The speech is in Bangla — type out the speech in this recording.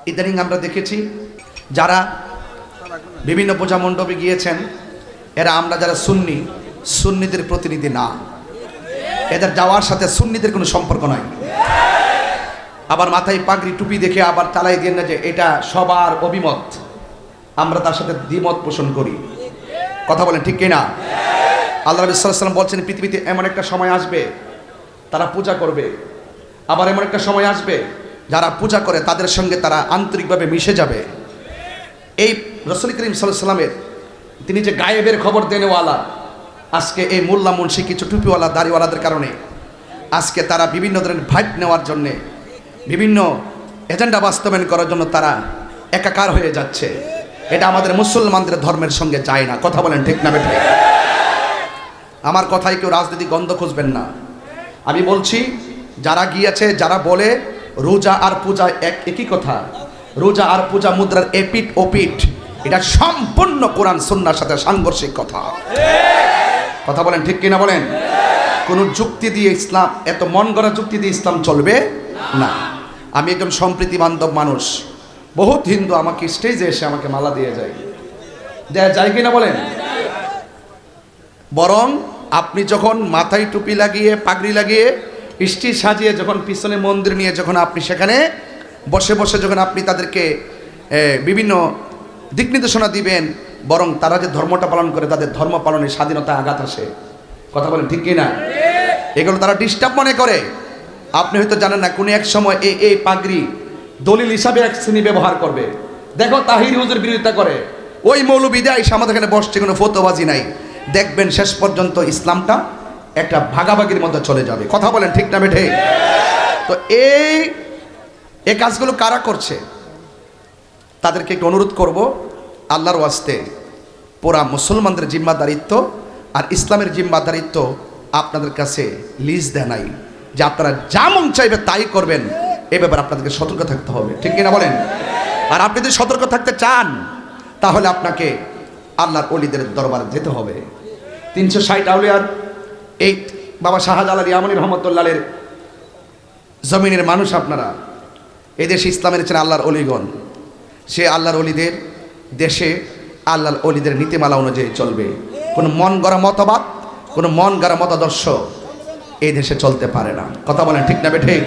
ইদানিং আমরা দেখেছি যারা বিভিন্ন পূজা মণ্ডপে গিয়েছেন, এরা আমরা যারা সুন্নিদের প্রতিনিধি না, এদের যাওয়ার সাথে সুন্নিদের কোনো সম্পর্ক নাই। আবার মাথায় পাগড়ি টুপি দেখে আবার চালাই দিয়ে না যে এটা সবার অভিমত, আমরা তার সাথে দ্বিমত পোষণ করি। কথা বলেন ঠিক কিনা? আল্লাহ নবী সাল্লাল্লাহু আলাইহি ওয়াসাল্লাম বলছেন, পৃথিবীতে এমন একটা সময় আসবে তারা পূজা করবে, আবার এমন একটা সময় আসবে যারা পূজা করে তাদের সঙ্গে তারা আন্তরিকভাবে মিশে যাবে। এই রাসূল করিম সাল্লাল্লাহু আলাইহি ওয়াসাল্লামের তিনি যে গায়েবের খবর দেনেওয়ালা, আজকে এই মোল্লা মুন্সি কিছু টুপিওয়ালা দাড়িওয়ালাদের কারণে আজকে তারা বিভিন্ন ধরনের ভাইব নেওয়ার জন্যে, বিভিন্ন এজেন্ডা বাস্তবায়ন করার জন্য তারা একাকার হয়ে যাচ্ছে। এটা আমাদের মুসলমানদের ধর্মের সঙ্গে যায় না। কথা বলেন ঠিক না বেঠিক? আমার কথায় কেউ রাজনীতি গন্ধ খুঁজবেন না। আমি বলছি, যারা গিয়েছে, যারা বলে রোজা আর পূজা একই কথা, রোজা আর পূজা মুদ্রার এপিট ওপিট, এটা সম্পূর্ণ কোরআন সুন্নাহর সাথে সাংঘর্ষিক কথা। কথা বলেন ঠিক কিনা বলেন? কোন যুক্তি দিয়ে ইসলাম, এত মন গড়া যুক্তি দিয়ে ইসলাম চলবে না। আমি একজন সম্প্রীতি বান্ধব মানুষ। বহুত হিন্দু আমাকে স্টেজে এসে আমাকে মালা দিয়ে যায়, দেয়া যায় কিনা বলেন? বরং আপনি যখন মাথায় টুপি লাগিয়ে পাগড়ি লাগিয়ে স্টেজ সাজিয়ে যখন পিছনে মন্দির নিয়ে যখন আপনি সেখানে বসে বসে যখন আপনি তাদেরকে বিভিন্ন দিক নির্দেশনা দিবেন, বরং তারা যে ধর্মটা পালন করে তাদের ধর্ম পালনের স্বাধীনতা আঘাত আসে। কথা বলেন ঠিক কিনা? এগুলো তারা ডিস্টার্ব মনে করে। আপনি হয়তো জানেন না, কোনো এক সময় এই পাগড়ি দলিল হিসাবে এক শ্রেণী ব্যবহার করবে। দেখো তাহির হুজুর বিরোধিতা করে, ওই মৌলবীরা এসে আমাদের এখানে বসছে, কোনো ফতোয়াবাজি নাই। দেখবেন শেষ পর্যন্ত ইসলামটা একটা ভাগাভাগির মধ্যে চলে যাবে। কথা বলেন ঠিক না বেঠে? তো এই কাজগুলো কারা করছে তাদেরকে একটু অনুরোধ করব, আল্লাহর ওয়াস্তে পুরা মুসলমানদের জিম্মাদারিত্ব আর ইসলামের জিম্মাদারিত্ব আপনাদের কাছে লিজ দেয় নাই যে আপনারা যা মন চাইবে তাই করবেন। এ ব্যাপারে আপনাদেরকে সতর্ক থাকতে হবে। ঠিক কিনা বলেন? আর আপনি যদি সতর্ক থাকতে চান তাহলে আপনাকে আল্লাহর ওলিদের দরবারে যেতে হবে। 360 আউলিয়ার এই বাবা শাহজালাল ইয়ামানী রহমতুল্লাহের জমিনের মানুষ আপনারা। এদেশে ইসলামের ছেলে আল্লাহর অলিগণ, সে আল্লাহর অলিদের দেশে আল্লাহর অলিদের নীতিমালা অনুযায়ী চলবে। কোনো মন গড়া মতবাদ, কোনো মন গড়া মতাদর্শ এই দেশে চলতে পারে না। কথা বলেন ঠিক না বেঠিক?